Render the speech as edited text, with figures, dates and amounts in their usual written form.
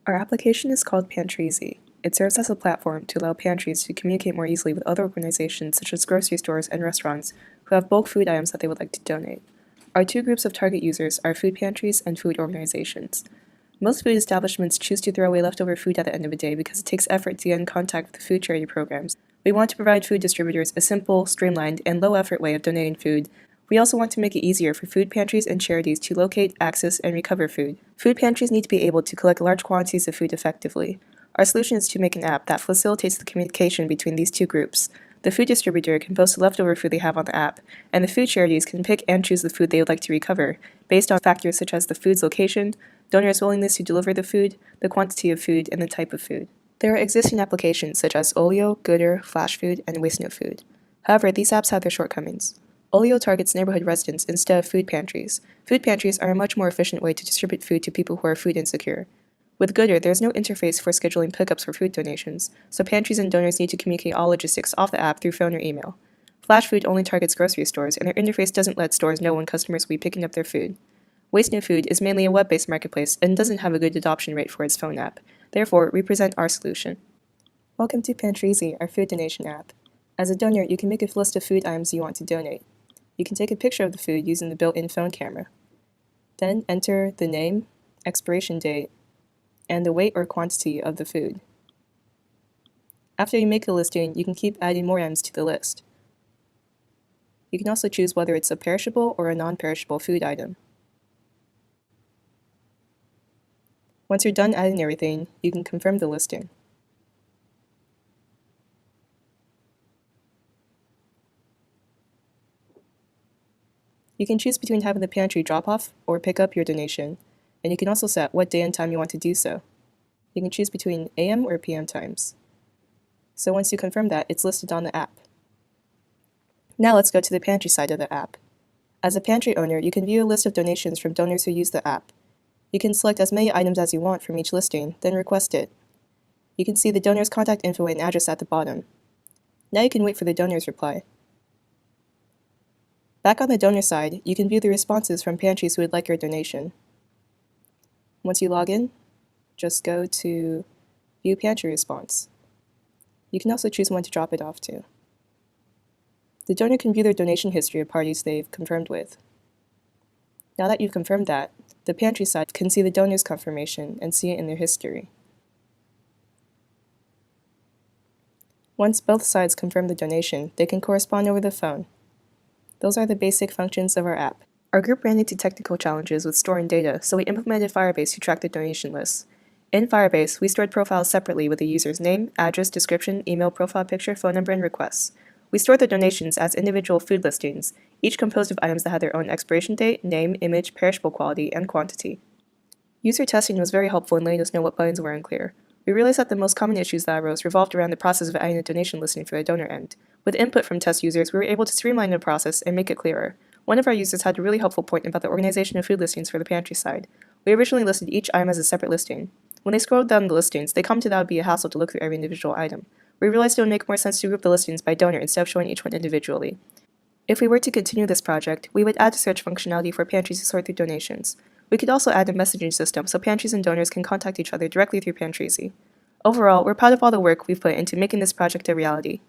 Our application is called Pantreasy. It serves as a platform to allow pantries to communicate more easily with other organizations such as grocery stores and restaurants who have bulk food items that they would like to donate. Our two groups of target users are food pantries and food organizations. Most food establishments choose to throw away leftover food at the end of the day because it takes effort to get in contact with the food charity programs. We want to provide food distributors a simple, streamlined, and low-effort way of donating food. We also want to make it easier for food pantries and charities to locate, access, and recover food. Food pantries need to be able to collect large quantities of food effectively. Our solution is to make an app that facilitates the communication between these two groups. The food distributor can post the leftover food they have on the app, and the food charities can pick and choose the food they would like to recover, based on factors such as the food's location, donors' willingness to deliver the food, the quantity of food, and the type of food. There are existing applications such as Olio, Gooder, Flash Food, and Waste No Food. However, these apps have their shortcomings. Olio targets neighborhood residents instead of food pantries. Food pantries are a much more efficient way to distribute food to people who are food insecure. With Gooder, there is no interface for scheduling pickups for food donations, so pantries and donors need to communicate all logistics off the app through phone or email. Flash Food only targets grocery stores, and their interface doesn't let stores know when customers will be picking up their food. Waste No Food is mainly a web-based marketplace and doesn't have a good adoption rate for its phone app. Therefore, we present our solution. Welcome to Pantreasy, our food donation app. As a donor, you can make a list of food items you want to donate. You can take a picture of the food using the built-in phone camera. Then enter the name, expiration date, and the weight or quantity of the food. After you make a listing, you can keep adding more items to the list. You can also choose whether it's a perishable or a non-perishable food item. Once you're done adding everything, you can confirm the listing. You can choose between having the pantry drop off or pick up your donation, and you can also set what day and time you want to do so. You can choose between AM or PM times. So once you confirm that, it's listed on the app. Now let's go to the pantry side of the app. As a pantry owner, you can view a list of donations from donors who use the app. You can select as many items as you want from each listing, then request it. You can see the donor's contact info and address at the bottom. Now you can wait for the donor's reply. Back on the donor side, you can view the responses from pantries who would like your donation. Once you log in, just go to View Pantry Response. You can also choose when to drop it off to. The donor can view their donation history of parties they've confirmed with. Now that you've confirmed that, the pantry side can see the donor's confirmation and see it in their history. Once both sides confirm the donation, they can correspond over the phone. Those are the basic functions of our app. Our group ran into technical challenges with storing data, so we implemented Firebase to track the donation lists. In Firebase, we stored profiles separately with the user's name, address, description, email, profile picture, phone number, and requests. We stored the donations as individual food listings, each composed of items that had their own expiration date, name, image, perishable quality, and quantity. User testing was very helpful in letting us know what buttons were unclear. We realized that the most common issues that arose revolved around the process of adding a donation listing for the donor end. With input from test users, we were able to streamline the process and make it clearer. One of our users had a really helpful point about the organization of food listings for the pantry side. We originally listed each item as a separate listing. When they scrolled down the listings, they commented that it would be a hassle to look through every individual item. We realized it would make more sense to group the listings by donor instead of showing each one individually. If we were to continue this project, we would add search functionality for pantries to sort through donations. We could also add a messaging system so pantries and donors can contact each other directly through Pantreasy. Overall, we're proud of all the work we've put into making this project a reality.